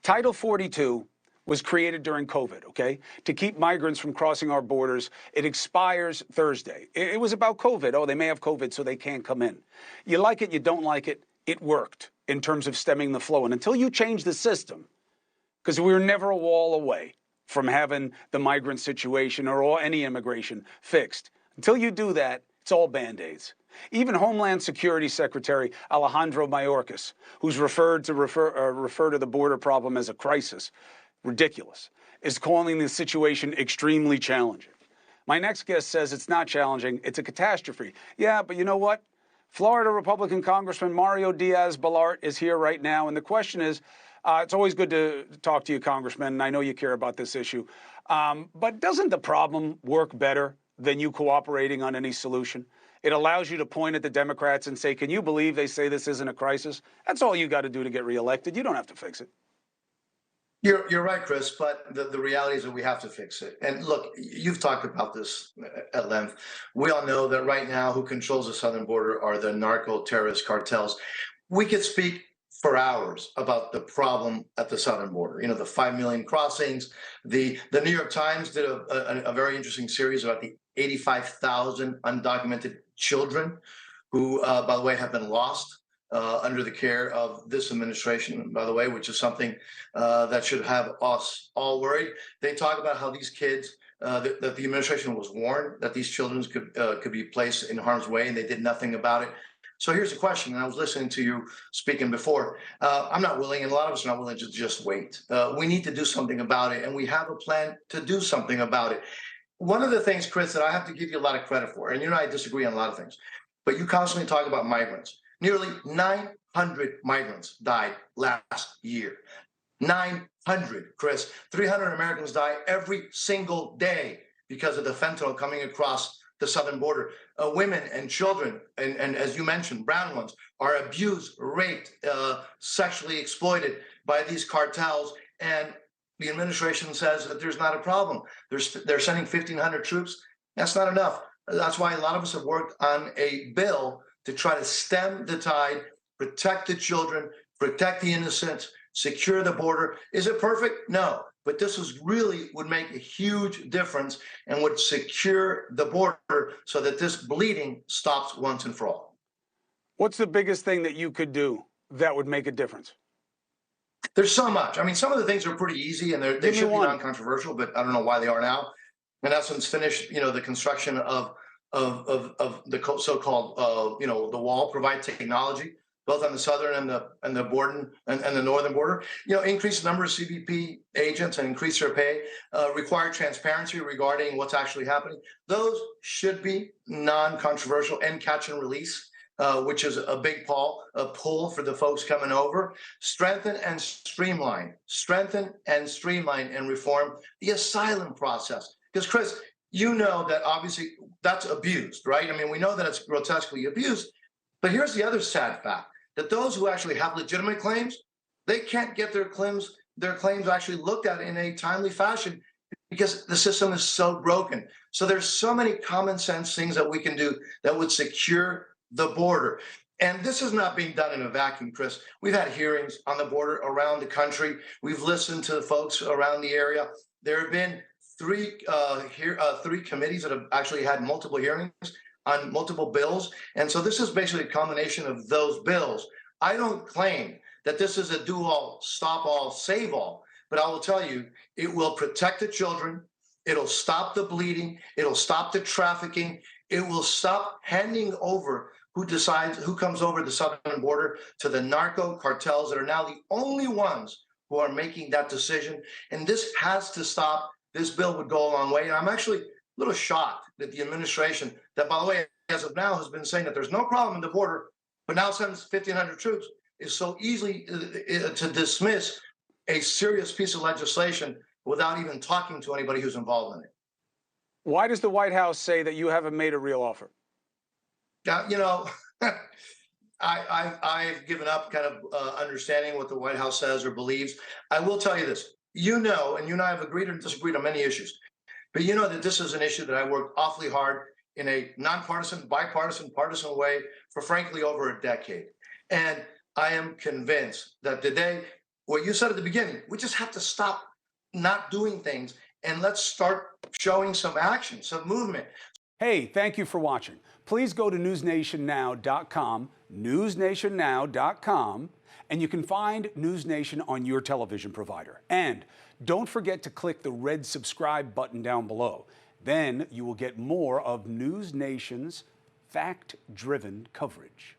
Title 42 was created during COVID, okay, to keep migrants from crossing our borders. It expires Thursday. It was about COVID. Oh, they may have COVID, so they can't come in. You like it, you don't like it. It worked in terms of stemming the flow. And until you change the system, because we were never a wall away from having the migrant situation or any immigration fixed. Until you do that, it's all Band-Aids. Even Homeland Security Secretary Alejandro Mayorkas, who's referred to the border problem as a crisis, ridiculous, is calling the situation extremely challenging. My next guest says it's not challenging, it's a catastrophe. Yeah, but you know what? Florida Republican Congressman Mario Diaz-Balart is here right now, and the question is, it's always good to talk to you, Congressman, and I know you care about this issue, but doesn't the problem work better than you cooperating on any solution? It allows you to point at the Democrats and say, can you believe they say this isn't a crisis? That's all you got to do to get reelected. You don't have to fix it. You're right, Chris, but the reality is that we have to fix it. And look, you've talked about this at length. We all know that right now who controls the southern border are the narco-terrorist cartels. We could speak for hours about the problem at the southern border. You know, the 5 million crossings. The New York Times did a very interesting series about the 85,000 undocumented children who, by the way, have been lost under the care of this administration, by the way, which is something that should have us all worried. They talk about how these kids, that the administration was warned that these children could be placed in harm's way, and they did nothing about it. So here's the question, and I was listening to you speaking before. I'm not willing, and a lot of us are not willing to just wait. We need to do something about it, and we have a plan to do something about it. One of the things, Chris, that I have to give you a lot of credit for, and you and I disagree on a lot of things, but you constantly talk about migrants. Nearly 900 migrants died last year. 900, Chris. 300 Americans die every single day because of the fentanyl coming across the southern border. Women and children, and as you mentioned, brown ones, are abused, raped, sexually exploited by these cartels. And the administration says that there's not a problem. They're sending 1,500 troops. That's not enough. That's why a lot of us have worked on a bill to try to stem the tide, protect the children, protect the innocents, secure the border. Is it perfect? No. But this would make a huge difference and would secure the border so that this bleeding stops once and for all. What's the biggest thing that you could do that would make a difference? There's so much. I mean, some of the things are pretty easy and they should be non-controversial, but I don't know why they are now. In essence, finish, the construction of the so-called, the wall, provide technology, both on the southern and the border and the northern border. Increase the number of CBP agents and increase their pay. Require transparency regarding what's actually happening. Those should be non-controversial. And catch and release, which is a big pull for the folks coming over. Strengthen and streamline and reform the asylum process. Because Chris, you know that obviously that's abused, right? I mean, we know that it's grotesquely abused, but here's the other sad fact, that those who actually have legitimate claims, they can't get their claims actually looked at in a timely fashion because the system is so broken. So there's so many common sense things that we can do that would secure the border. And this is not being done in a vacuum, Chris. We've had hearings on the border around the country. We've listened to the folks around the area. There have been three committees that have actually had multiple hearings on multiple bills. And so this is basically a combination of those bills. I don't claim that this is a do-all, stop-all, save-all, but I will tell you, it will protect the children, it'll stop the bleeding, it'll stop the trafficking, it will stop handing over who comes over the southern border to the narco cartels that are now the only ones who are making that decision. And this has to stop. This bill would go a long way. And I'm actually a little shocked that the administration, that by the way, as of now, has been saying that there's no problem in the border, but now sends 1,500 troops, is so easily to dismiss a serious piece of legislation without even talking to anybody who's involved in it. Why does the White House say that you haven't made a real offer? I've given up kind of understanding what the White House says or believes. I will tell you this, and you and I have agreed or disagreed on many issues, but you know that this is an issue that I worked awfully hard in a nonpartisan, bipartisan, partisan way for frankly over a decade. And I am convinced that today what you said at the beginning. We just have to stop not doing things and let's start showing some action, some movement. Hey, thank you for watching. Please go to newsnationnow.com, newsnationnow.com, and you can find NewsNation on your television provider. And don't forget to click the red subscribe button down below. Then you will get more of NewsNation's fact-driven coverage.